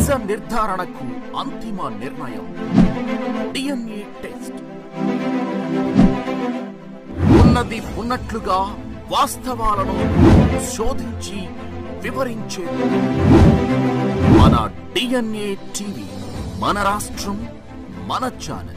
నిజ నిర్ధారణకు అంతిమ నిర్ణయం డిఎన్ఏ టెస్ట్. ఉన్నది ఉన్నట్లుగా వాస్తవాలను శోధించి వివరించేది మన డిఎన్ఏ టీవీ. మన రాష్ట్రం, మన ఛానల్.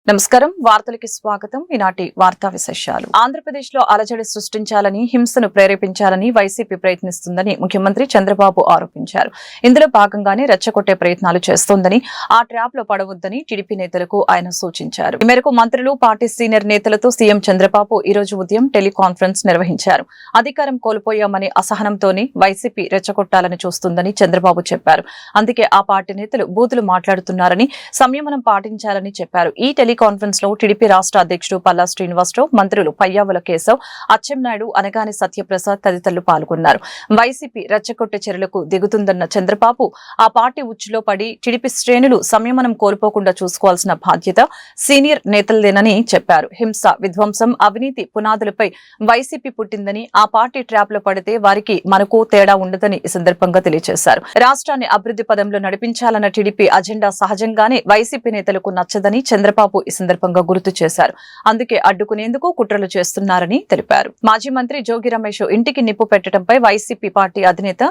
నమస్కారం, వార్తలకి స్వాగతం. ఈనాటి వార్తా విశేషాలు. ఆంధ్రప్రదేశ్ లో అలజడి సృష్టించాలని, హింసను ప్రేరేపించాలని వైసీపీ ప్రయత్నిస్తుందని ముఖ్యమంత్రి చంద్రబాబు ఆరోపించారు. ఇందులో భాగంగానే రెచ్చగొట్టే ప్రయత్నాలు చేస్తోందని, ఆ ట్రాప్ లో పడవద్దని టీడీపీ నేతలకు ఆయన సూచించారు. ఈ మేరకు మంత్రులు, పార్టీ సీనియర్ నేతలతో సీఎం చంద్రబాబు ఈ రోజు ఉదయం టెలికాన్ఫరెన్స్ నిర్వహించారు. అధికారం కోల్పోయామని అసహనంతోనే వైసీపీ రెచ్చగొట్టాలని చూస్తుందని చంద్రబాబు చెప్పారు. అందుకే ఆ పార్టీ నేతలు బూతులు మాట్లాడుతున్నారని, సంయమనం పాటించాలని చెప్పారు. ఈ కాన్ఫరెన్స్ లో టీడీపీ రాష్ట్ర అధ్యక్షుడు పల్లా శ్రీనివాసరావు, మంత్రులు పయ్యావుల కేశవ్, అచ్చెన్నాయుడు, అనగాని సత్యప్రసాద్ తదితరులు పాల్గొన్నారు. వైసీపీ రెచ్చగొట్టే చర్యలకు దిగుతుందన్న చంద్రబాబు ఆ పార్టీ ఉచ్చులో పడి టీడీపీ శ్రేణులు సంయమనం కోల్పోకుండా చూసుకోవాల్సిన బాధ్యత సీనియర్ నేతలదేనని చెప్పారు. హింస, విధ్వంసం, అవినీతి పునాదులపై వైసీపీ పుట్టిందని, ఆ పార్టీ ట్రాప్ లో పడితే వారికి మనకు తేడా ఉండదని ఈ సందర్భంగా తెలియజేశారు. రాష్ట్రాన్ని అభివృద్ధి పదంలో నడిపించాలన్న టీడీపీ అజెండా సహజంగానే వైసీపీ నేతలకు నచ్చదని చంద్రబాబు ఈ సందర్భంగా గుర్తు చేశారు. అందుకే అడ్డుకునేందుకు కుట్రలు చేస్తున్నారని తెలిపారు. మాజీ మంత్రి జోగి రమేష్ ఇంటికి నిప్పు పెట్టడంపై వైసీపీ పార్టీ అధినేత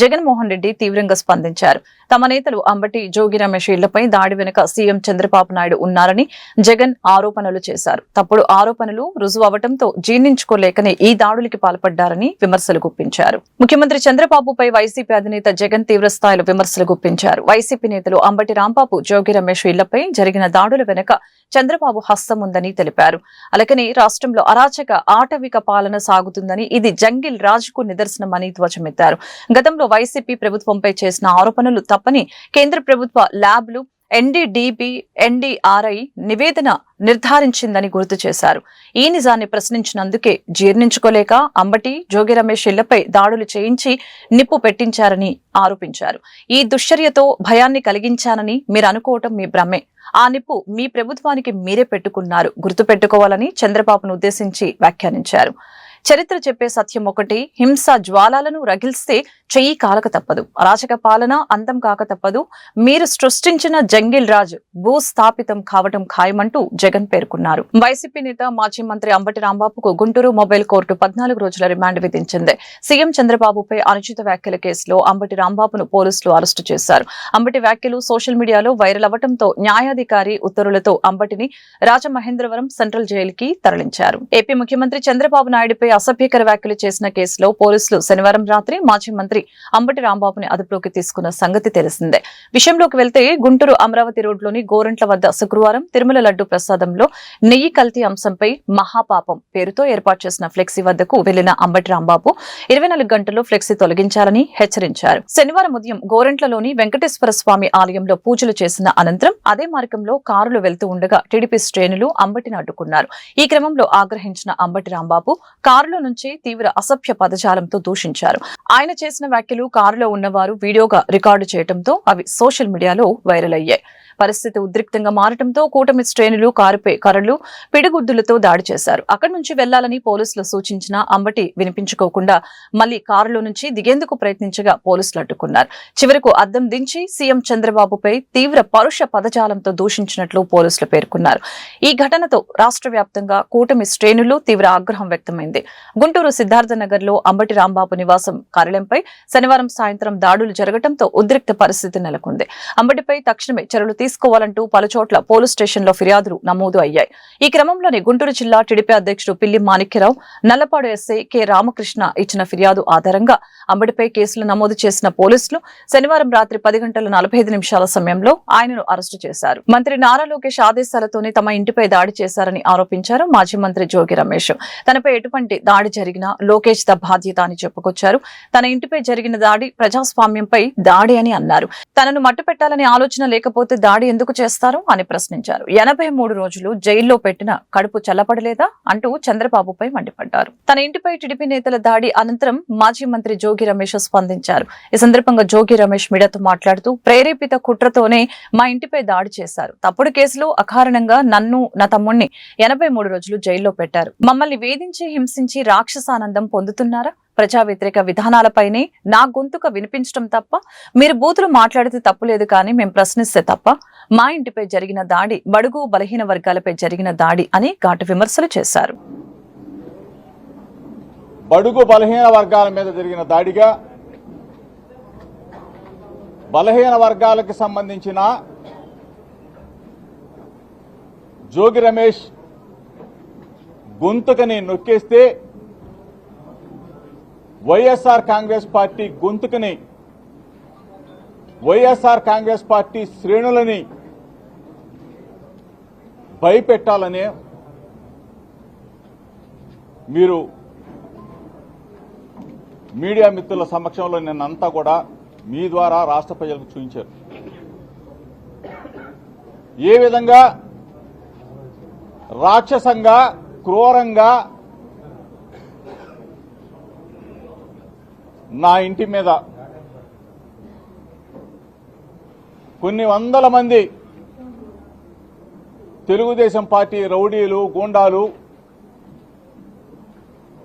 జగన్మోహన్ రెడ్డి తీవ్రంగా స్పందించారు. తమ నేతలు అంబటి, జోగి రమేష్ ఇళ్లపై దాడి వెనుక సీఎం చంద్రబాబు నాయుడు ఉన్నారని జగన్ ఆరోపణలు చేశారు. తప్పుడు ఆరోపణలు రుజువు అవడంతో జీర్ణించుకోలేకనే ఈ దాడులకి పాల్పడ్డారని విమర్శలు గుప్పించారు. ముఖ్యమంత్రి చంద్రబాబుపై వైసీపీ అధినేత జగన్ తీవ్రస్థాయిలో విమర్శలు గుప్పించారు. వైసీపీ నేతలు అంబటి రాంబాబు, జోగి రమేష్ ఇళ్లపై జరిగిన దాడుల వెనుక చంద్రబాబు హస్తం ఉందని తెలిపారు. అలాగని రాష్ట్రంలో అరాచక, ఆటవిక పాలన సాగుతుందని, ఇది జంగిల్ రాజుకు నిదర్శనమని ధ్వజమెత్తారు. గతంలో వైసీపీ ప్రభుత్వంపై చేసిన ఆరోపణలు తప్పని కేంద్ర ప్రభుత్వ ల్యాబ్లు, ఎన్డీడీబీ, ఎన్డీఆర్ఐ నివేదన నిర్ధారించిందని గుర్తు చేశారు. ఈ నిజాన్ని ప్రశ్నించినందుకే జీర్ణించుకోలేక అంబటి, జోగి రమేష్ ఇళ్లపై దాడులు చేయించి నిప్పు పెట్టించారని ఆరోపించారు. ఈ దుశ్చర్యతో భయాన్ని కలిగించానని మీరు అనుకోవటం మీ భ్రమే. ఆ నిప్పు మీ ప్రభుత్వానికి మీరే పెట్టుకున్నారు, గుర్తుపెట్టుకోవాలని చంద్రబాబును ఉద్దేశించి వ్యాఖ్యానించారు. చరిత్ర చెప్పే సత్యం ఒకటి, హింస జ్వాలాలను రగిల్స్తే చెయ్యి కాలక తప్పదు, అరాచక పాలన అంతం కాక తప్పదు, మీరు సృష్టించిన జంగిల్ రాజ్ భూస్థాపితం కావటం ఖాయమంటూ జగన్ పేర్కొన్నారు. వైసీపీ నేత, మాజీ మంత్రి అంబటి రాంబాబుకు గుంటూరు మొబైల్ కోర్టు 14 రోజుల రిమాండ్ విధించింది. సీఎం చంద్రబాబుపై అనుచిత వ్యాఖ్యల కేసులో అంబటి రాంబాబును పోలీసులు అరెస్టు చేశారు. అంబటి వ్యాఖ్యలు సోషల్ మీడియాలో వైరల్ అవ్వడంతో న్యాయాధికారి ఉత్తర్వులతో అంబటిని రాజమహేంద్రవరం సెంట్రల్ జైలుకి తరలించారు. ఏపీ ముఖ్యమంత్రి చంద్రబాబు నాయుడుపై అసభ్యకర వ్యాఖ్యలు చేసిన కేసులో పోలీసులు శనివారం రాత్రి మాజీ మంత్రి అంబటి రాంబాబుని అదుపులోకి తీసుకున్న సంగతి తెలిసిందే. విషయంలోకి వెళ్తే గుంటూరు అమరావతి రోడ్లోని గోరంట్ల వద్ద శుక్రవారం తిరుమల లడ్డు ప్రసాదంలో నెయ్యి కల్తీ అంశంపై మహాపాపం పేరుతో ఏర్పాటు చేసిన ఫ్లెక్సీ వద్దకు వెళ్లిన అంబటి రాంబాబు 24 గంటల్లో ఫ్లెక్సీ తొలగించాలని హెచ్చరించారు. శనివారం ఉదయం గోరంట్లలోని వెంకటేశ్వర స్వామి ఆలయంలో పూజలు చేసిన అనంతరం అదే మార్గంలో కారులు వెళ్తూ ఉండగా టీడీపీ శ్రేణులు అంబటిని అడ్డుకున్నారు. ఈ క్రమంలో ఆగ్రహించిన అంబటి రాంబాబు కారులో నుంచి తీవ్ర అసభ్య పదజాలంతో దూషించారు. ఆయన చేసిన వ్యాఖ్యలు కారులో ఉన్నవారు వీడియోగా రికార్డు చేయడంతో అవి సోషల్ మీడియాలో వైరల్ అయ్యాయి. పరిస్థితి ఉద్రిక్తంగా మారడంతో కూటమి శ్రేణులు కారుపై కర్రలు, పిడిగుద్దులతో దాడి చేశారు. అక్కడి నుంచి వెళ్లాలని పోలీసులు సూచించినా అంబటి వినిపించుకోకుండా మళ్లీ కారులో నుంచి దిగేందుకు ప్రయత్నించగా పోలీసులు అడ్డుకున్నారు. చివరకు అద్దం దించి సీఎం చంద్రబాబుపై తీవ్ర పరుష పదజాలంతో దూషించినట్లు పోలీసులు పేర్కొన్నారు. ఈ ఘటనతో రాష్ట్ర వ్యాప్తంగా కూటమి శ్రేణులు తీవ్ర ఆగ్రహం వ్యక్తమైంది. గుంటూరు సిద్ధార్థనగర్ లో అంబటి రాంబాబు నివాసం కార్యాలయంపై శనివారం సాయంత్రం దాడులు జరగడంతో ఉద్రిక్త పరిస్థితి నెలకొంది. అంబటిపై తక్షణమే చర్యలు తీసుకోవాలంటూ పలుచోట్ల పోలీస్ స్టేషన్లో ఫిర్యాదులు నమోదు అయ్యాయి. ఈ క్రమంలోనే గుంటూరు జిల్లా టీడీపీ అధ్యక్షుడు పిల్లి మాణిక్యరావు, నల్లపాడు ఎస్ఐ కె రామకృష్ణ ఇచ్చిన ఫిర్యాదు ఆధారంగా అంబటిపై కేసులు నమోదు చేసిన పోలీసులు శనివారం రాత్రి 10:45 సమయంలో ఆయనను అరెస్టు చేశారు. మంత్రి నారా లోకేష్ ఆదేశాలతోనే తమ ఇంటిపై దాడి చేశారని ఆరోపించారు మాజీ మంత్రి జోగి రమేష్. తనపై ఎటువంటి దాడి జరిగినా లోకేష్ ద బాధ్యత అని చెప్పుకొచ్చారు. తన ఇంటిపై జరిగిన దాడి ప్రజాస్వామ్యంపై దాడి అని అన్నారు. తనను మట్టుపెట్టాలని ఆలోచన లేకపోతే దాడి ఎందుకు చేస్తారు అని ప్రశ్నించారు. 83 రోజులు జైల్లో పెట్టిన కడుపు చల్లపడలేదా అంటూ చంద్రబాబుపై మండిపడ్డారు. తన ఇంటిపై టీడీపీ నేతల దాడి అనంతరం మాజీ మంత్రి జోగి రమేష్ స్పందించారు. ఈ సందర్భంగా జోగి రమేష్ మీడియాతో మాట్లాడుతూ, ప్రేరేపిత కుట్రతోనే మా ఇంటిపై దాడి చేశారు. తప్పుడు కేసులో అకారణంగా నన్ను, నా తమ్ముణ్ణి 83 రోజులు జైల్లో పెట్టారు. మమ్మల్ని వేధించి, హింసించి రాక్షసానందం పొందుతున్నారా? ప్రజా వ్యతిరేక విధానాలపైనే నా గొంతుక వినిపించడం తప్ప మీరు బూతులు మాట్లాడితే తప్పులేదు కానీ మేము ప్రశ్నిస్తే తప్ప మా ఇంటిపై జరిగిన దాడి బడుగు బలహీన వర్గాలపై జరిగిన దాడి అని ఘాటు విమర్శలు చేశారు. బడుగు బలహీన వర్గాల మీద జరిగిన దాడిగా బలహీన వర్గాలకు సంబంధించిన జోగి రమేష్ గొంతుకని నొక్కేస్తే వైఎస్ఆర్ కాంగ్రెస్ పార్టీ గొంతుకని వైఎస్ఆర్ కాంగ్రెస్ పార్టీ శ్రేణులని భయపెట్టాలనే మీరు మీడియా మిత్రుల సమక్షంలో నిన్నంతా కూడా మీ ద్వారా రాష్ట్ర ప్రజలకు చూపించారు. ఏ విధంగా రాక్షసంగా క్రూరంగా నా ఇంటి మీద కొన్ని వందల మంది తెలుగుదేశం పార్టీ రౌడీలు గూండాలు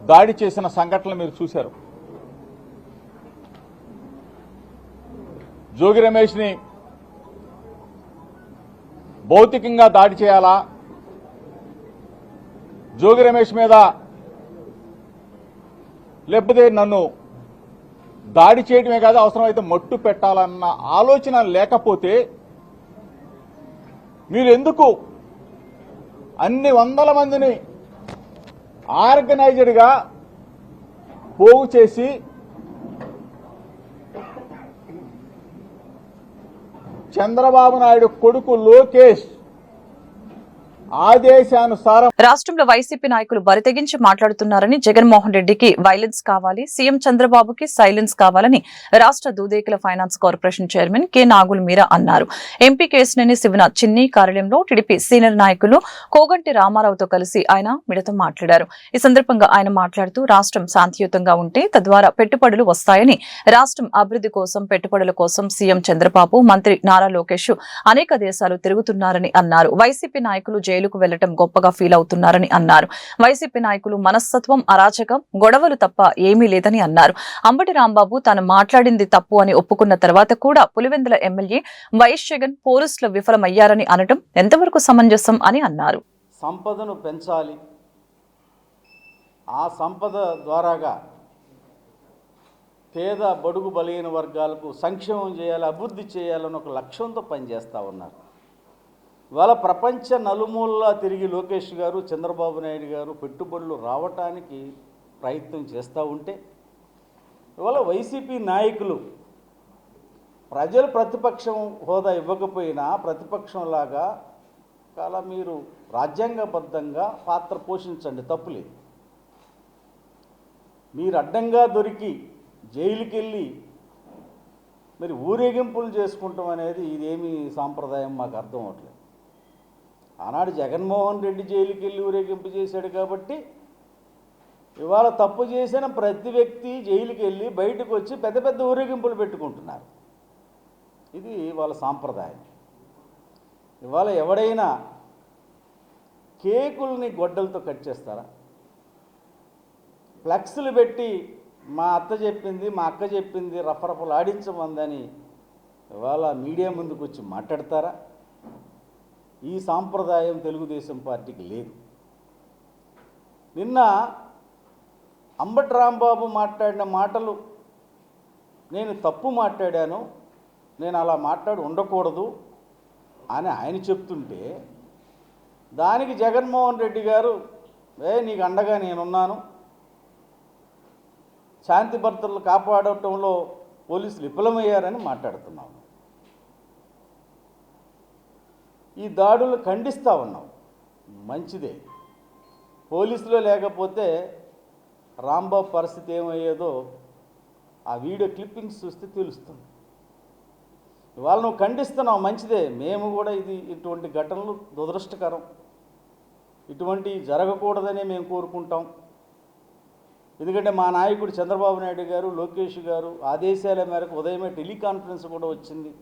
దాడి చేసిన సంఘటనలు మీరు చూశారు. జోగి రమేష్ని భౌతికంగా దాడి చేయాలా, జోగి రమేష్ మీద లేకపోతే నన్ను దాడి చేయడమే కాదు అవసరమైతే మట్టు పెట్టాలన్న ఆలోచన లేకపోతే మీరు ఎందుకు అన్ని వందల మందిని ఆర్గనైజ్డ్గా పోగు చేసి చంద్రబాబు నాయుడు కొడుకు లోకేష్ ఆదేశానుసారం రాష్ట్రంలో వైసీపీ నాయకులు బరితెగించి మాట్లాడుతున్నారని, జగన్మోహన్ రెడ్డికి వైలెన్స్ కావాలి, సీఎం చంద్రబాబుకి సైలెన్స్ కావాలని రాష్ట్ర Dudekula finance corporation chairman K Nagul Meera అన్నారు. ఎంపీ కేశినేని శివనాథ్ చిన్ని కార్యాలయంలో టీడీపీ సీనియర్ నాయకులు కోగంటి రామారావుతో కలిసి ఆయన మీడియాతో మాట్లాడారు. ఈ సందర్భంగా ఆయన మాట్లాడుతూ రాష్ట్రం శాంతియుతంగా ఉంటే తద్వారా పెట్టుబడులు వస్తాయని, రాష్ట్రం అభివృద్ధి కోసం పెట్టుబడుల కోసం సీఎం చంద్రబాబు, మంత్రి నారా లోకేష్ అనేక దేశాలు తిరుగుతున్నారని అన్నారు. వైసీపీ నాయకులు జైలుకు వెళ్లడం గొప్పగా ఫీల్ అవుతున్నారని అన్నారు. వైసీపీ నాయకులు మనస్తత్వం, అరాచకం, గొడవలు తప్ప ఏమీ లేదని అన్నారు. అంబటి రాంబాబు తాను మాట్లాడింది తప్పు అని ఒప్పుకున్న తర్వాత కూడా పులివెందుల ఎమ్మెల్యే వైఎస్ జగన్ పోలీసులు విఫలమయ్యారని అనడం ఎంతవరకు సమంజసం అని అన్నారు. సంపదను పెంచాలి, ఆ సంపద ద్వారాగా పేద బడుగు బలహీన వర్గాలకు సంక్షేమం చేయాలి, అభివృద్ధి చేయాలని ఒక లక్ష్యంతో పనిచేస్తూ ఉన్నారు. ఇవాళ ప్రపంచ నలుమూలలా తిరిగి లోకేష్ గారు, చంద్రబాబు నాయుడు గారు పెట్టుబడులు రావటానికి ప్రయత్నం చేస్తూ ఉంటే, ఇవాళ వైసీపీ నాయకులు ప్రజలు ప్రతిపక్షం హోదా ఇవ్వకపోయినా ప్రతిపక్షంలాగా చాలా మీరు రాజ్యాంగబద్ధంగా పాత్ర పోషించండి, తప్పులేదు. మీరు అడ్డంగా దొరికి జైలుకి వెళ్ళి మరి ఊరేగింపులు చేసుకుంటాం అనేది ఇదేమి సాంప్రదాయం మాకు అర్థం అవట్లేదు. ఆనాడు జగన్మోహన్ రెడ్డి జైలుకి వెళ్ళి ఊరేగింపు చేశాడు కాబట్టి ఇవాళ తప్పు చేసిన ప్రతి వ్యక్తి జైలుకి వెళ్ళి బయటకు వచ్చి పెద్ద పెద్ద ఊరేగింపులు పెట్టుకుంటున్నారు. ఇది వాళ్ళ సాంప్రదాయం. ఇవాళ ఎవడైనా కేకుల్ని గొడ్డలతో కట్ చేస్తారా? ఫ్లెక్స్లు పెట్టి మా అత్త చెప్పింది, మా అక్క చెప్పింది, రఫరఫలు ఆడించమందని ఇవాళ మీడియా ముందుకు వచ్చి మాట్లాడతారా? ఈ సాంప్రదాయం తెలుగుదేశం పార్టీకి లేదు. నిన్న అంబటి రాంబాబు మాట్లాడిన మాటలు నేను తప్పు మాట్లాడాను, నేను అలా మాట్లాడి ఉండకూడదు అని ఆయన చెప్తుంటే దానికి జగన్మోహన్ రెడ్డి గారు నీకు అండగా నేనున్నాను, శాంతి భద్రతలు కాపాడటంలో పోలీసులు విఫలమయ్యారని మాట్లాడుతున్నాము. ఈ దాడులు ఖండిస్తూ ఉన్నాం, మంచిదే. పోలీసులో లేకపోతే రాంబాబు పరిస్థితి ఏమయ్యేదో ఆ వీడియో క్లిప్పింగ్స్ చూస్తే తెలుస్తుంది. ఇవాళ నువ్వు ఖండిస్తున్నావు, మంచిదే. మేము కూడా ఇటువంటి ఘటనలు దురదృష్టకరం, ఇటువంటి జరగకూడదనే మేము కోరుకుంటాం. ఎందుకంటే మా నాయకుడు చంద్రబాబు నాయుడు గారు, లోకేష్ గారు ఆదేశాల మేరకు ఉదయమే టెలికాన్ఫరెన్స్ కూడా వచ్చింది.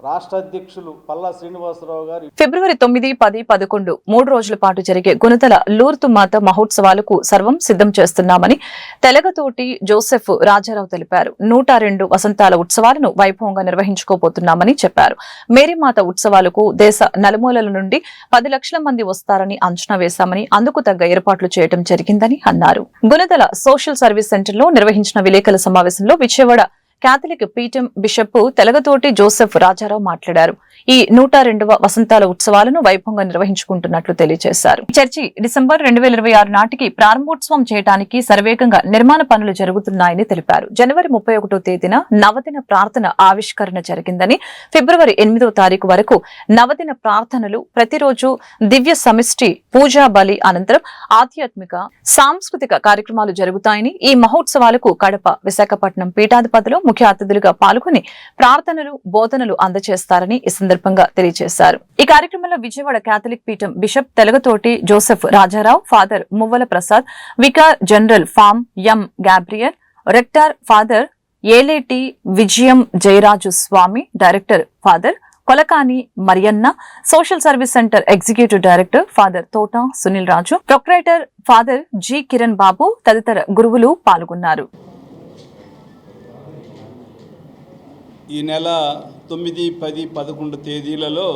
రాష్ట్ర అధ్యక్షులు పల్లా శ్రీనివాసరావు గారు ఫిబ్రవరి 9, 10, 11 3 రోజుల పాటు జరిగే గుణతల లూర్తు మాత మహోత్సవాలకు సర్వం సిద్ధం చేస్తున్నామని తెలగతోటి జోసెఫ్ రాజారావు తెలిపారు. 102 వసంతాల ఉత్సవాలను వైభవంగా నిర్వహించుకోబోతున్నామని చెప్పారు. మేరీమాత ఉత్సవాలకు దేశ నలుమూలల నుండి 10 లక్షల మంది వస్తారని అంచనా వేశామని, అందుకు తగ్గ ఏర్పాట్లు చేయడం జరిగిందని అన్నారు. గుణతల సోషల్ సర్వీస్ సెంటర్లో నిర్వహించిన విలేకరుల సమావేశంలో విజయవాడ కేథలిక్ పీఠం బిషప్ తెలగతోటి జోసెఫ్ రాజారావు మాట్లాడారు. ఈ 102వ వసంతాల ఉత్సవాలను వైభవంగా నిర్వహించుకుంటున్నట్లు తెలియజేశారు. చర్చి డిసెంబర్ 2026 నాటికి ప్రారంభోత్సవం చేయడానికి శరవేగంగా నిర్మాణ పనులు జరుగుతున్నాయని తెలిపారు. జనవరి 31వ తేదీన నవదిన ప్రార్థన ఆవిష్కరణ జరిగిందని, ఫిబ్రవరి 8వ తారీఖు వరకు నవదిన ప్రార్థనలు, ప్రతిరోజు దివ్య సమిష్టి పూజా బలి అనంతరం ఆధ్యాత్మిక సాంస్కృతిక కార్యక్రమాలు జరుగుతాయని, ఈ మహోత్సవాలకు కడప, విశాఖపట్నం పీఠాధిపతులు ముఖ్య అతిథులుగా పాల్గొని ప్రార్థనలు, బోధనలు అందజేస్తారని ఈ సందర్భంగా తెలియజేశారు. ఈ కార్యక్రమంలో విజయవాడ కేథలిక్ పీఠం bishop Telagathoti Joseph Rajarao, father Muvvala Prasad, vicar general ఫామ్ M Gabriel, rector father Eleti Vijayam Jayaraju Swami, director father Kolakani Marianna, social service centre executive director father Thota Sunil Raju, procurator father G Kiran Babu తదితర గురువులు పాల్గొన్నారు. ఈ నెల 9, 10, 11 తేదీలలో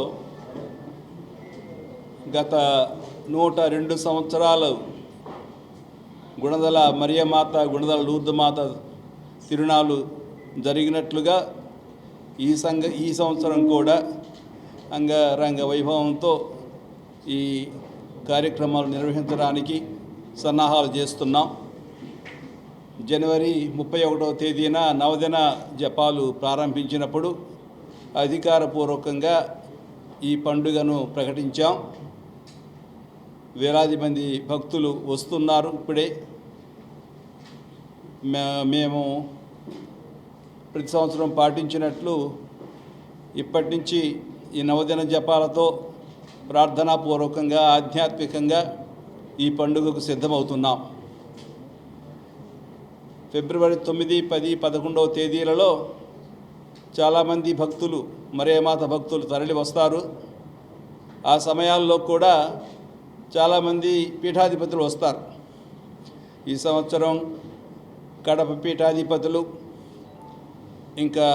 గత 102 సంవత్సరాలు గుణదల మరియమాత, గుణదల లూర్దు మాత తిరునాళ్ళు జరిగినట్లుగా ఈ సంవత్సరం కూడా అంగరంగ వైభవంతో ఈ కార్యక్రమాలు నిర్వహించడానికి సన్నాహాలు చేస్తున్నాం. జనవరి 31వ తేదీన నవదిన జపాలు ప్రారంభించినప్పుడు అధికారపూర్వకంగా ఈ పండుగను ప్రకటించాం. వేలాది మంది భక్తులు వస్తున్నారు. ఇప్పుడే మేము ప్రతి సంవత్సరం పాటించినట్లు ఇప్పటి నుంచి ఈ నవదిన జపాలతో ప్రార్థనాపూర్వకంగా, ఆధ్యాత్మికంగా ఈ పండుగకు సిద్ధమవుతున్నాం. ఫిబ్రవరి 9, 10, 11వ తేదీలలో చాలామంది భక్తులు, మరియమాత భక్తులు తరలి వస్తారు. ఆ సమయాల్లో కూడా చాలామంది పీఠాధిపతులు వస్తారు. ఈ సంవత్సరం కడప పీఠాధిపతులు, ఇంకా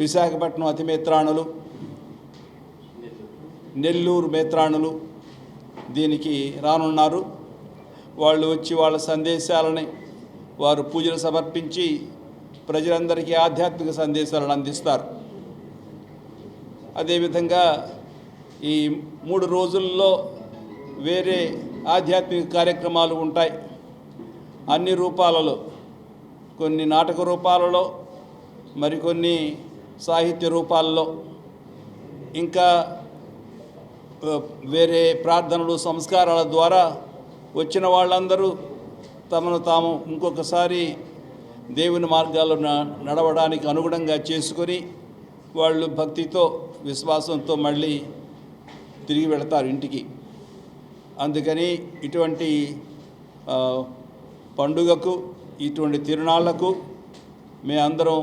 విశాఖపట్నం అతి మేత్రాణులు, నెల్లూరు మేత్రాణులు దీనికి రానున్నారు. వాళ్ళు వచ్చి వాళ్ళ సందేశాలని, వారు పూజలు సమర్పించి ప్రజలందరికీ ఆధ్యాత్మిక సందేశాలను అందిస్తారు. అదేవిధంగా ఈ 3 రోజుల్లో వేరే ఆధ్యాత్మిక కార్యక్రమాలు ఉంటాయి. అన్ని రూపాలలో, కొన్ని నాటక రూపాలలో, మరికొన్ని సాహిత్య రూపాల్లో, ఇంకా వేరే ప్రార్థనలు, సంస్కారాల ద్వారా వచ్చిన వాళ్ళందరూ తమను తాము ఇంకొకసారి దేవుని మార్గాల్లో నడవడానికి అనుగుణంగా చేసుకొని వాళ్ళు భక్తితో, విశ్వాసంతో మళ్ళీ తిరిగి వెళతారు ఇంటికి. అందుకని ఇటువంటి పండుగకు, ఇటువంటి తిరునాళ్లకు మేమందరం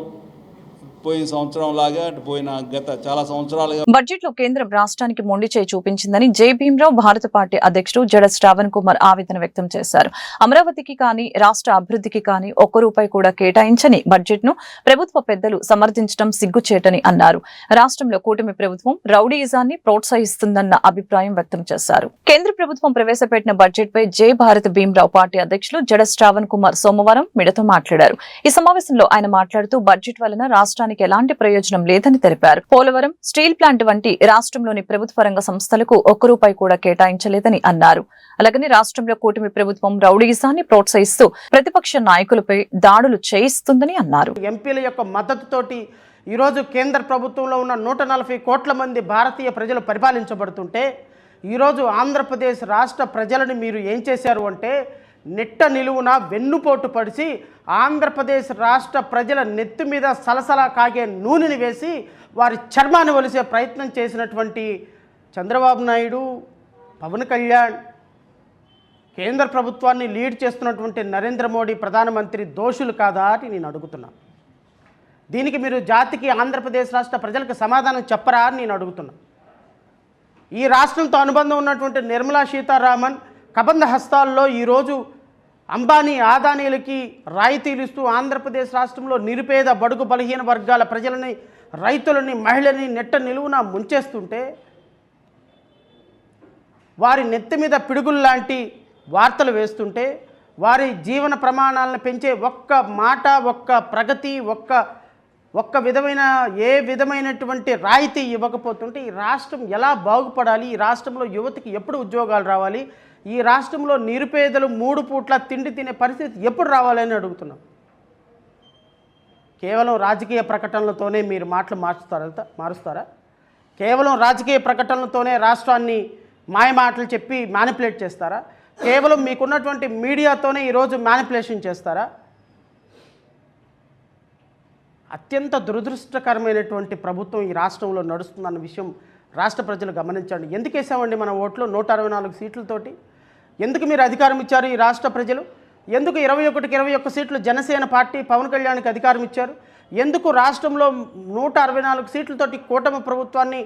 పోయిన సంవత్సరం లాగా, పోయిన గత చాలా సంవత్సరాలుగా బడ్జెట్ లో కేంద్రం రాష్ట్రానికి మొండి చేయి చూపించిందని జై భీమ్రావ్ భారత పార్టీ అధ్యక్షుడు జడ శ్రావణ్ కుమార్ ఆవేదన వ్యక్తం చేశారు. అమరావతికి కానీ, రాష్ట్ర అభివృద్ధికి కానీ ₹1 కూడా కేటాయించని బడ్జెట్ ను ప్రభుత్వ పెద్దలు సమర్థించడం సిగ్గుచేటని అన్నారు. రాష్ట్రంలో కూటమి ప్రభుత్వం రౌడీయిజాన్ని ప్రోత్సహిస్తుందన్న అభిప్రాయం వ్యక్తం చేశారు. కేంద్ర ప్రభుత్వం ప్రవేశపెట్టిన బడ్జెట్ పై జై భారత్ భీమ్రావ్ పార్టీ అధ్యక్షులు జడ శ్రావణ్ కుమార్ సోమవారం మీడియాతో మాట్లాడారు. ఈ సమావేశంలో ఆయన మాట్లాడుతూ బడ్జెట్ వలన రాష్ట్రానికి ఎలాంటి ప్రయోజనం లేదని తెలిపారు. పోలవరం స్టీల్ ప్లాంట్ వంటి రాష్ట్రంలోని ప్రభుత్వ రంగ సంస్థలకు ₹1 కూడా కేటాయించలేదని అన్నారు. అలాగని రాష్ట్రంలో కూటమి ప్రభుత్వం రౌడీయిజాన్ని ప్రోత్సహిస్తూ ప్రతిపక్ష నాయకులపై దాడులు చేయిస్తుందని అన్నారు. ఎంపీల యొక్క మద్దతుతోటి ఈరోజు కేంద్ర ప్రభుత్వంలో ఉన్న 140 కోట్ల మంది భారతీయ ప్రజలు పరిపాలించబడుతుంటే, ఈరోజు ఆంధ్రప్రదేశ్ రాష్ట్ర ప్రజలను మీరు ఏం చేశారు అంటే నిట్ట నిలువున వెన్నుపోటు పడిచి ఆంధ్రప్రదేశ్ రాష్ట్ర ప్రజల నెత్తి మీద సలసల కాగే నూనెని వేసి వారి చర్మాన్ని ఒలిసే ప్రయత్నం చేసినటువంటి చంద్రబాబు నాయుడు, పవన్ కళ్యాణ్, కేంద్ర ప్రభుత్వాన్ని లీడ్ చేస్తున్నటువంటి నరేంద్ర మోడీ ప్రధానమంత్రి దోషులు కాదా అని నేను అడుగుతున్నా. దీనికి మీరు జాతికి, ఆంధ్రప్రదేశ్ రాష్ట్ర ప్రజలకు సమాధానం చెప్పరా అని నేను అడుగుతున్నా. ఈ రాష్ట్రంతో అనుబంధం ఉన్నటువంటి నిర్మలా సీతారామన్ కబంధ హస్తాల్లో ఈరోజు అంబానీ, ఆదానీలకి రాయితీలు ఇస్తూ ఆంధ్రప్రదేశ్ రాష్ట్రంలో నిరుపేద, బడుగు, బలహీన వర్గాల ప్రజలని, రైతులని, మహిళల్ని నెట్ట నిలువున ముంచేస్తుంటే వారి నెత్తి మీద పిడుగుల్లాంటి వార్తలు వేస్తుంటే, వారి జీవన ప్రమాణాలను పెంచే ఒక్క మాట, ఒక్క ప్రగతి, ఒక్క విధమైన ఏ విధమైనటువంటి రాయితీ ఇవ్వకపోతుంటే ఈ రాష్ట్రం ఎలా బాగుపడాలి? ఈ రాష్ట్రంలో యువతకి ఎప్పుడు ఉద్యోగాలు రావాలి? ఈ రాష్ట్రంలో నిరుపేదలు 3 పూట్ల తిండి తినే పరిస్థితి ఎప్పుడు రావాలని అడుగుతున్నాం. కేవలం రాజకీయ ప్రకటనలతోనే మీరు మాటలు మారుస్తారా? కేవలం రాజకీయ ప్రకటనలతోనే రాష్ట్రాన్ని మాయ మాటలు చెప్పి మ్యానిపులేట్ చేస్తారా? కేవలం మీకున్నటువంటి మీడియాతోనే ఈరోజు మ్యానిపులేషన్ చేస్తారా? అత్యంత దురదృష్టకరమైనటువంటి ప్రభుత్వం ఈ రాష్ట్రంలో నడుస్తుందన్న విషయం రాష్ట్ర ప్రజలు గమనించండి. ఎందుకు వేసామండి మన ఓట్లు 164 సీట్లతోటి? ఎందుకు మీరు అధికారం ఇచ్చారు ఈ రాష్ట్ర ప్రజలు? ఎందుకు 21కి 21 సీట్లు జనసేన పార్టీ పవన్ కళ్యాణ్కి అధికారం ఇచ్చారు? ఎందుకు రాష్ట్రంలో 164 సీట్లతోటి కూటమి ప్రభుత్వాన్ని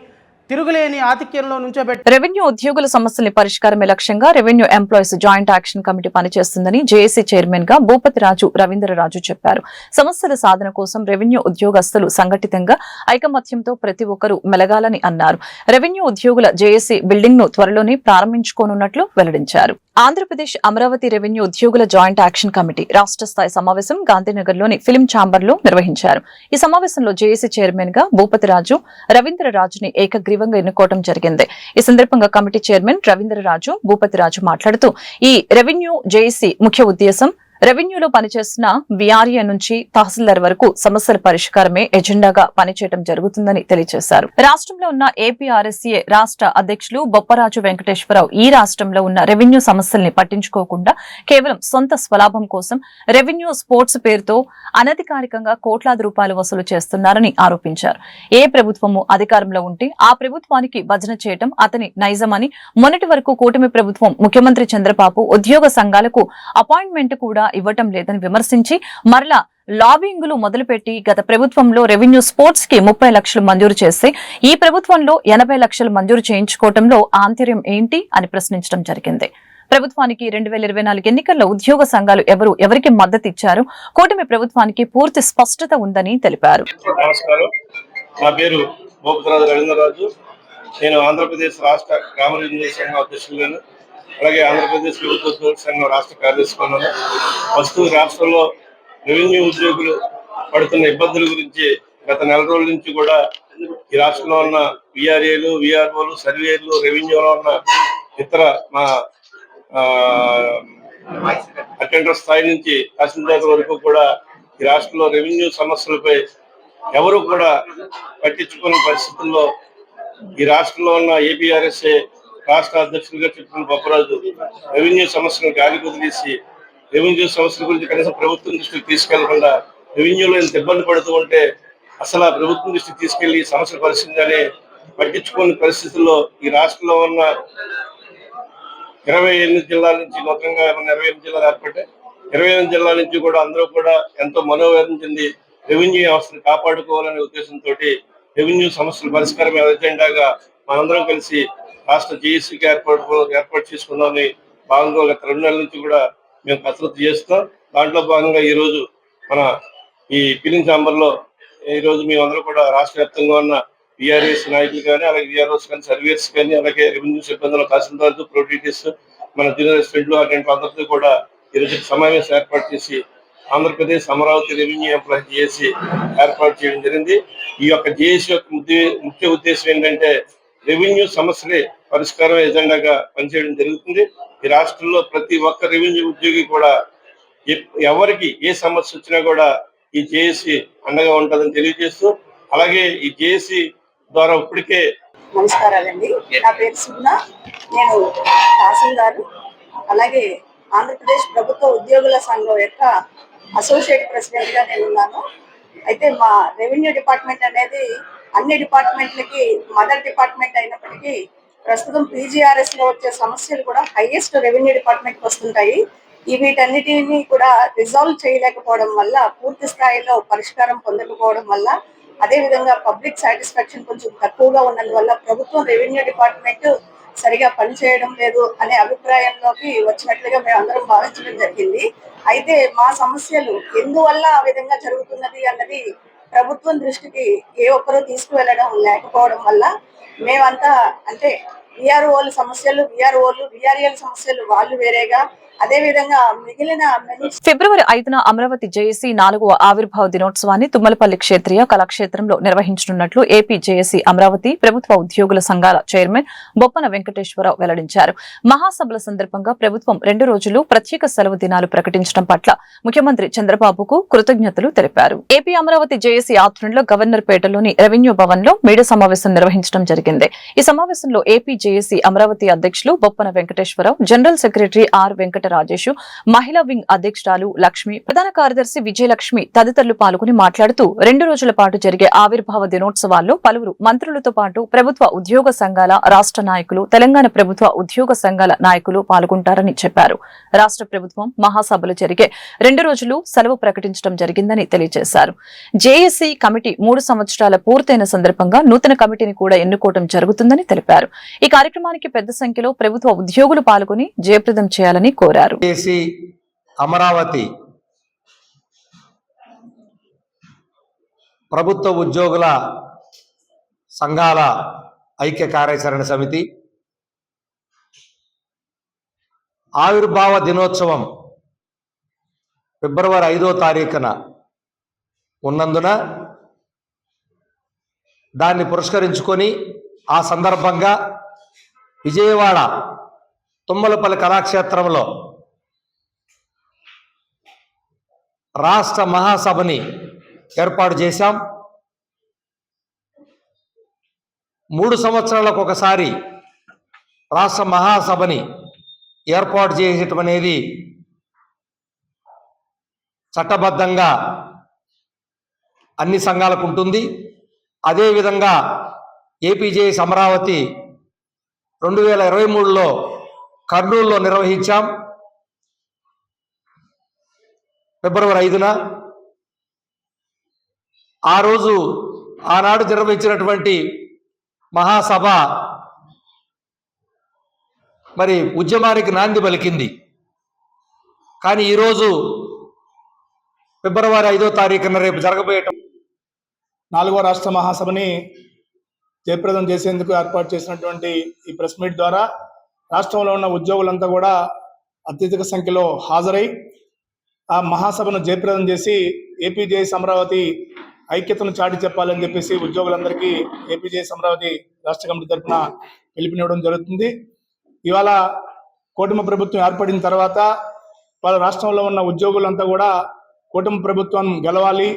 తిరుగులేని ఆధిక్యంలో నుంచోబెట్టి రెవెన్యూ ఉద్యోగుల సమస్యల్ని పరిష్కారమే లక్ష్యంగా revenue employees joint action committee పనిచేస్తుందని జేఏసీ చైర్మన్ గా భూపతిరాజు రవీంద్రరాజు చెప్పారు. సమస్యల సాధన కోసం రెవెన్యూ ఉద్యోగస్తులు సంఘటితంగా ఐకమత్యంతో ప్రతి ఒక్కరూ మెలగాలని అన్నారు. రెవెన్యూ ఉద్యోగుల జేఏసీ బిల్డింగ్ ను త్వరలోనే ప్రారంభించుకోనున్నట్లు వెల్లడించారు. ఆంధ్రప్రదేశ్ అమరావతి రెవెన్యూ ఉద్యోగుల జాయింట్ యాక్షన్ కమిటీ రాష్ట్ర స్థాయి సమావేశం గాంధీనగర్లోని ఫిలిం ఛాంబర్ లో నిర్వహించారు. ఈ సమావేశంలో జేఏసీ చైర్మన్ గా భూపతిరాజు రవీంద్రరాజుని ఏకగ్రీవంగా ఎన్నుకోవడం జరిగింది. ఈ సందర్భంగా కమిటీ చైర్మన్ రవీంద్రరాజు, భూపతిరాజు మాట్లాడుతూ ఈ రెవెన్యూ జేఏసీ ముఖ్య ఉద్దేశం రెవెన్యూలో పనిచేస్తున్న వీఆర్ఏ నుంచి తహసీల్దార్ వరకు సమస్యల పరిష్కారమే ఎజెండాగా పనిచేయడం జరుగుతుందని తెలియజేశారు. రాష్ట్రంలో ఉన్న ఏపీఆర్ఎస్ఏ రాష్ట్ర అధ్యక్షులు బొప్పరాజు వెంకటేశ్వరరావు ఈ రాష్ట్రంలో ఉన్న రెవెన్యూ సమస్యల్ని పట్టించుకోకుండా కేవలం సొంత స్వలాభం కోసం రెవెన్యూ స్పోర్ట్స్ పేరుతో అనధికారికంగా కోట్లాది రూపాయలు వసూలు చేస్తున్నారని ఆరోపించారు. ఏ ప్రభుత్వము అధికారంలో ఉంటే ఆ ప్రభుత్వానికి భజన చేయడం అతని నైజమని, మొన్నటి వరకు కూటమి ప్రభుత్వం ముఖ్యమంత్రి చంద్రబాబు ఉద్యోగ సంఘాలకు అపాయింట్మెంట్ కూడా ఇవ్వటం లేదని విమర్శించి మరలా లాబింగులు మొదలుపెట్టి గత ప్రభుత్వంలో రెవెన్యూ స్పోర్ట్స్ కి 30 లక్షలు మంజూరు చేస్తే ఈ ప్రభుత్వంలో 80 లక్షలు మంజూరు చేయించుకోవడంలో ఆంతర్యం ఏంటి అని ప్రశ్నించడం జరిగింది. ప్రభుత్వానికి 2024 ఎన్నికల్లో ఉద్యోగ సంఘాలు ఎవరికి మద్దతు ఇచ్చారు, కూటమి ప్రభుత్వానికి పూర్తి స్పష్టత ఉందని తెలిపారు. నా పేరు భూపతిరాజు రవీంద్రరాజు. నేను ఆంధ్రప్రదేశ్ రాష్ట్ర గ్రామ రెవెన్యూ సంఘం అధ్యక్షులను, అలాగే ఆంధ్రప్రదేశ్ ప్రభుత్వ ఉద్యోగ సంఘం రాష్ట్ర కార్యదర్శి ఉన్నాను. ప్రస్తుతం రాష్ట్రంలో రెవెన్యూ ఉద్యోగులు పడుతున్న ఇబ్బందుల గురించి గత నెల రోజుల నుంచి కూడా ఈ రాష్ట్రంలో ఉన్న విఆర్ఏలు, విఆర్ఓలు, సర్వేర్లు, రెవెన్యూలో ఉన్న ఇతర మా అటెండర్ స్థాయి నుంచి తహసీల్దార్ వరకు కూడా ఈ రాష్ట్రంలో రెవెన్యూ సమస్యలపై ఎవరు కూడా పట్టించుకునే పరిస్థితుల్లో ఈ రాష్ట్రంలో ఉన్న ఏపీఆర్ఎస్ఏ రాష్ట్ర అధ్యక్షులుగా చెప్పిన బొప్పరాజు రెవెన్యూ సమస్యలను గాలి వదిలేసి రెవెన్యూ సమస్యల గురించి కనీసం ప్రభుత్వం దృష్టికి తీసుకెళ్లకుండా రెవెన్యూలో ఎంత ఇబ్బంది పడుతూ ఉంటే అసలు ఆ ప్రభుత్వం దృష్టికి తీసుకెళ్లి సమస్యలు పరిస్థితిని పట్టించుకునే పరిస్థితుల్లో ఈ రాష్ట్రంలో ఉన్న 28 జిల్లాల నుంచి నూతనంగా 28 జిల్లాలు ఏర్పడ్డాయి. 28 జిల్లాల నుంచి కూడా అందరూ కూడా ఎంతో మనోవేదన చెంది రెవెన్యూ వ్యవస్థను కాపాడుకోవాలనే ఉద్దేశంతో రెవెన్యూ సమస్యల పరిష్కారం ఎజెండాగా మనందరం కలిసి రాష్ట్ర జేఏసీకి ఏర్పాటు చేసుకుందామని భాగంగా గత 2 నెలల నుంచి కూడా మేము కసరత్తు చేస్తాం. దాంట్లో భాగంగా ఈ రోజు మన ఈ ఫిలిం ఛాంబర్లో ఈరోజు మేమందరూ కూడా రాష్ట్ర వ్యాప్తంగా ఉన్న విఆర్ఎస్ నాయకులు కానీ, అలాగే విఆర్ఓస్ కానీ, సర్వేర్స్ కానీ, అలాగే రెవెన్యూ సిబ్బందులు, తహసీల్దార్లు, ప్రొడ్యూటర్స్, మన జూనియర్ అసిస్టెంట్లు అటువంటి అందరితో కూడా ఈరోజు సమావేశం ఏర్పాటు చేసి Andhra Pradesh Amaravati revenue employee JAC ఏర్పాటు చేయడం జరిగింది. ఈ యొక్క జేఏసీ యొక్క ముఖ్య ఉద్దేశం ఏంటంటే రెవెన్యూ సమస్యలే పరిష్కారం ఎజెండాగా పనిచేయడం జరుగుతుంది. ఈ రాష్ట్రంలో ప్రతి ఒక్క రెవెన్యూ ఉద్యోగి కూడా ఎవరికి ఏ సమస్య వచ్చినా కూడా ఈ జేఏసీ అండగా ఉంటుందని తెలియజేస్తూ, అలాగే ఈ జేఏసీ ద్వారా ఇప్పటికే నమస్కారాలండి. నా పేరు సుగుణ. నేను తహసీల్దారు, అలాగే ఆంధ్రప్రదేశ్ ప్రభుత్వ ఉద్యోగుల సంఘం యొక్క అసోసియేట్ ప్రెసిడెంట్గా నేను ఉన్నాను. అయితే మా రెవెన్యూ డిపార్ట్మెంట్ అనేది అన్ని డిపార్ట్మెంట్లకి మదర్ డిపార్ట్మెంట్ అయినప్పటికీ ప్రస్తుతం పీజీఆర్ఎస్లో వచ్చే సమస్యలు కూడా హైయెస్ట్ రెవెన్యూ డిపార్ట్మెంట్కి వస్తుంటాయి. వీటన్నిటిని కూడా రిజాల్వ్ చేయలేకపోవడం వల్ల, పూర్తి స్థాయిలో పరిష్కారం పొందకపోవడం వల్ల, అదేవిధంగా పబ్లిక్ సాటిస్ఫాక్షన్ కొంచెం తక్కువగా ఉన్నందువల్ల ప్రభుత్వం రెవెన్యూ డిపార్ట్మెంట్ సరిగా పనిచేయడం లేదు అనే అభిప్రాయంలోకి వచ్చినట్లుగా మేము అందరం భావించడం జరిగింది. అయితే మా సమస్యలు ఎందువల్ల ఆ విధంగా జరుగుతున్నది అన్నది ప్రభుత్వం దృష్టికి ఏ ఒక్కరూ తీసుకువెళ్ళడం లేకపోవడం వల్ల మేమంతా అంటే విఆర్ఓల సమస్యలు విఆర్ఓలు, విఆర్ఏల సమస్యలు వాళ్ళు వేరేగా, అదేవిధంగా మిగిలిన ఫిబ్రవరి 5న అమరావతి జేఏసీ 4వ ఆవిర్భావ దినోత్సవాన్ని తుమ్మలపల్లి క్షేత్రీయ కళాక్షేత్రంలో నిర్వహించనున్నట్లు ఏపీ జేఏసీ అమరావతి ప్రభుత్వ ఉద్యోగుల సంఘాల చైర్మన్ బొప్పన వెంకటేశ్వరరావు వెల్లడించారు. మహాసభల సందర్భంగా ప్రభుత్వం 2 రోజులు ప్రత్యేక సెలవు దినాలు ప్రకటించడం పట్ల ముఖ్యమంత్రి చంద్రబాబుకు కృతజ్ఞతలు తెలిపారు. ఏపీ అమరావతి జేఏసీ ఆధ్వర్యంలో గవర్నర్ పేటలోని రెవెన్యూ భవన్ లో మీడియా సమావేశం నిర్వహించడం జరిగింది. ఈ సమావేశంలో ఏపీ జేఏసీ అమరావతి అధ్యక్షులు Boppana Venkateswararao, general secretary R Rajesh, మహిళా వింగ్ అధ్యక్షురాలు లక్ష్మి, ప్రధాన కార్యదర్శి విజయలక్ష్మి తదితరులు పాల్గొని మాట్లాడుతూ 2 రోజుల పాటు జరిగే ఆవిర్భావ దినోత్సవాల్లో పలువురు మంత్రులతో పాటు ప్రభుత్వ ఉద్యోగ సంఘాల రాష్ట్ర నాయకులు, తెలంగాణ ప్రభుత్వ ఉద్యోగ సంఘాల నాయకులు పాల్గొంటారని చెప్పారు. రాష్ట్ర ప్రభుత్వం మహాసభలు జరిగే 2 రోజులు సెలవు ప్రకటించడం జరిగిందని తెలియజేశారు. జేఏసీ కమిటీ 3 సంవత్సరాల పూర్తయిన సందర్భంగా నూతన కమిటీని కూడా ఎన్నుకోవడం జరుగుతుందని తెలిపారు. ఈ కార్యక్రమానికి పెద్ద సంఖ్యలో ప్రభుత్వ ఉద్యోగులు పాల్గొని జయప్రదం చేయాలని కోరారు. అమరావతి ప్రభుత్వ ఉద్యోగుల సంఘాల ఐక్య కార్యాచరణ సమితి ఆవిర్భావ దినోత్సవం ఫిబ్రవరి 5వ తారీఖున ఉన్నందున దాన్ని పురస్కరించుకొని ఆ సందర్భంగా విజయవాడ తుమ్మలపల్లి కళాక్షేత్రంలో రాష్ట్ర మహాసభని ఏర్పాటు చేశాం. 3 సంవత్సరాలకు ఒకసారి రాష్ట్ర మహాసభని ఏర్పాటు చేయటం అనేది చట్టబద్ధంగా అన్ని సంఘాలకు ఉంటుంది. అదేవిధంగా ఏపీజేఎస్ అమరావతి 2023లో కర్నూలులో నిర్వహించాం. ఫిబ్రవరి 5న ఆ రోజు ఆనాడు నిర్వహించినటువంటి మహాసభ మరి ఉద్యమానికి నాంది పలికింది. కానీ ఈరోజు ఫిబ్రవరి 5వ తారీఖున రేపు జరగబోయే 4వ రాష్ట్ర మహాసభని జయప్రదం చేసేందుకు ఏర్పాటు చేసినటువంటి ఈ ప్రెస్ మీట్ ద్వారా రాష్ట్రంలో ఉన్న ఉద్యోగులంతా కూడా అత్యధిక సంఖ్యలో హాజరై ఆ మహాసభను జయప్రదం చేసి ఏపీజేఎస్ అమరావతి ఐక్యతను చాటి చెప్పాలని చెప్పేసి ఉద్యోగులందరికీ ఏపీజేఎస్ అమరావతి రాష్ట్ర కమిటీ తరఫున పిలుపునివ్వడం జరుగుతుంది. ఇవాళ కూటమి ప్రభుత్వం ఏర్పడిన తర్వాత వాళ్ళ రాష్ట్రంలో ఉన్న ఉద్యోగులంతా కూడా కూటమి ప్రభుత్వం గెలవాలి,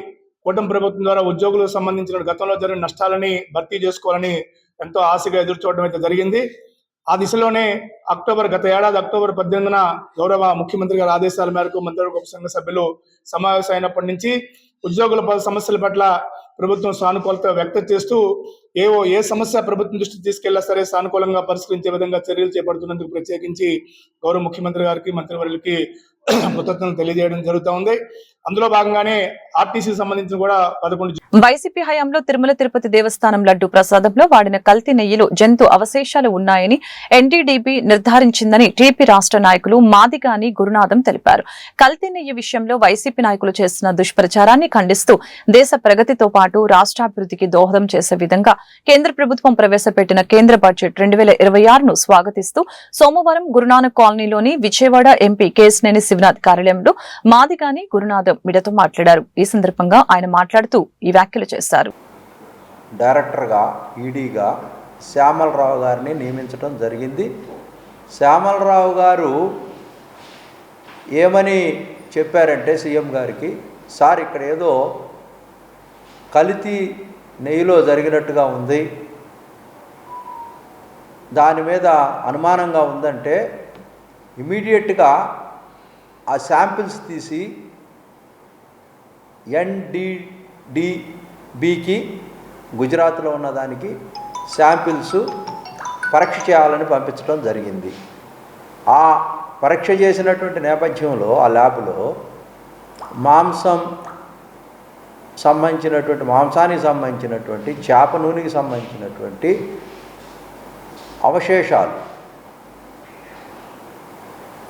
కూటమి ప్రభుత్వం ద్వారా ఉద్యోగులకు సంబంధించిన గతంలో జరిగిన నష్టాలని భర్తీ చేసుకోవాలని ఎంతో ఆశగా ఎదుర్చూడడం అయితే జరిగింది. ఆ దిశలోనే గత ఏడాది అక్టోబర్ 18న గౌరవ ముఖ్యమంత్రి గారి ఆదేశాల మేరకు మంత్రివర్గ ఉపసంఘ సభ్యులు సమావేశం అయినప్పటి నుంచి ఉద్యోగుల సమస్యల పట్ల ప్రభుత్వం సానుకూలత వ్యక్తం చేస్తూ ఏ సమస్య ప్రభుత్వం దృష్టికి తీసుకెళ్లా సరే సానుకూలంగా పరిష్కరించే విధంగా చర్యలు చేపడుతున్నందుకు ప్రత్యేకించి గౌరవ ముఖ్యమంత్రి గారికి, మంత్రివర్యులకి కృతజ్ఞతలు తెలియజేయడం జరుగుతూ ఉంది. అందులో భాగంగానే ఆర్టీసీ సంబంధించిన కూడా 11 వైసీపీ హయాంలో తిరుమల తిరుపతి దేవస్థానం లడ్డు ప్రసాదంలో వాడిన కల్తీ నెయ్యిలో జంతు అవశేషాలు ఉన్నాయని ఎన్డీడీబీ నిర్ధారించిందని టీడీపీ రాష్ట్ర నాయకులు మాదిగాని గురునాథం తెలిపారు. కల్తీ నెయ్యి విషయంలో వైసీపీ నాయకులు చేస్తున్న దుష్ప్రచారాన్ని ఖండిస్తూ దేశ ప్రగతితో పాటు రాష్ట్రాభివృద్ధికి దోహదం చేసే విధంగా కేంద్ర ప్రభుత్వం ప్రవేశపెట్టిన కేంద్ర బడ్జెట్ 2026ను స్వాగతిస్తూ సోమవారం గురునానక్ కాలనీలోని విజయవాడ ఎంపీ కేశినేని శివనాథ్ కార్యాలయంలో మాదిగాని గురునాథం మీడియాతో మాట్లాడారు. ఈ సందర్భంగా ఆయన మాట్లాడుతూ ఈ వ్యాఖ్యలు చేశారు. డైరెక్టర్గా ఈడీగా శ్యామలరావు గారిని నియమించడం జరిగింది. శ్యామలరావు గారు ఏమని చెప్పారంటే సీఎం గారికి, సార్ ఇక్కడ ఏదో కల్తీ నెయ్యిలో జరిగినట్టుగా ఉంది, దాని మీద అనుమానంగా ఉందంటే ఇమీడియట్గా ఆ శాంపిల్స్ తీసి ఎన్డీడీబీకి గుజరాత్లో ఉన్నదానికి శాంపిల్స్ పరీక్ష చేయాలని పంపించడం జరిగింది. ఆ పరీక్ష చేసినటువంటి నేపథ్యంలో ఆ ల్యాబ్లో మాంసానికి సంబంధించినటువంటి చేప నూనెకి సంబంధించినటువంటి అవశేషాలు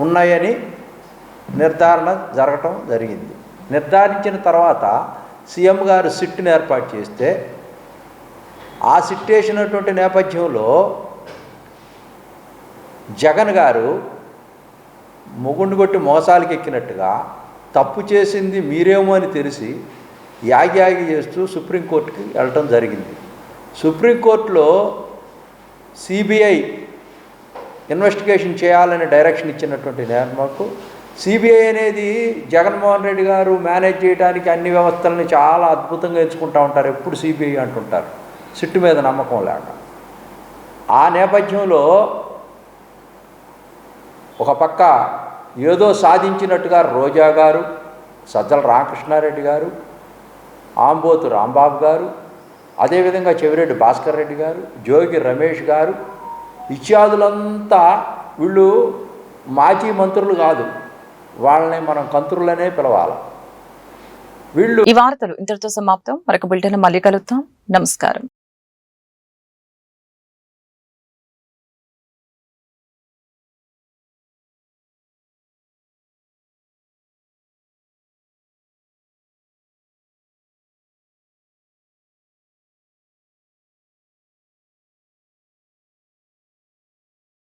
ఉన్నాయని నిర్ధారణ జరగటం జరిగింది. నిర్ధారించిన తర్వాత సీఎం గారు సిట్ని ఏర్పాటు చేస్తే ఆ సిట్ వేసినటువంటి నేపథ్యంలో జగన్ గారు మొగుండు కొట్టి మోసాలకి ఎక్కినట్టుగా తప్పు చేసింది మీరేమో అని తెలిసి యాగి చేస్తూ సుప్రీంకోర్టుకి వెళ్ళటం జరిగింది. సుప్రీంకోర్టులో సిబిఐ ఇన్వెస్టిగేషన్ చేయాలని డైరెక్షన్ ఇచ్చినటువంటి నేర్మకు సిబిఐ అనేది జగన్మోహన్ రెడ్డి గారు మేనేజ్ చేయడానికి అన్ని వ్యవస్థలని చాలా అద్భుతంగా ఎంచుకుంటూ ఉంటారు. ఎప్పుడు సిబిఐ అంటుంటారు, సిట్టు మీద నమ్మకం లేక. ఆ నేపథ్యంలో ఒక పక్క ఏదో సాధించినట్టుగా రోజా గారు, సజ్జల రామకృష్ణారెడ్డి గారు, ఆంబోతు రాంబాబు గారు, అదేవిధంగా చెవిరెడ్డి భాస్కర్ రెడ్డి గారు, జోగి రమేష్ గారు ఇత్యాదులంతా వీళ్ళు మాజీ మంత్రులు కాదు, వాళ్ళని మనం కంత్రులనే పిలవాలి. ఈ వార్తలు ఇంతటితో సమాప్తం. మరొక బులెటిన్ మళ్ళీ కలుద్దాం. నమస్కారం.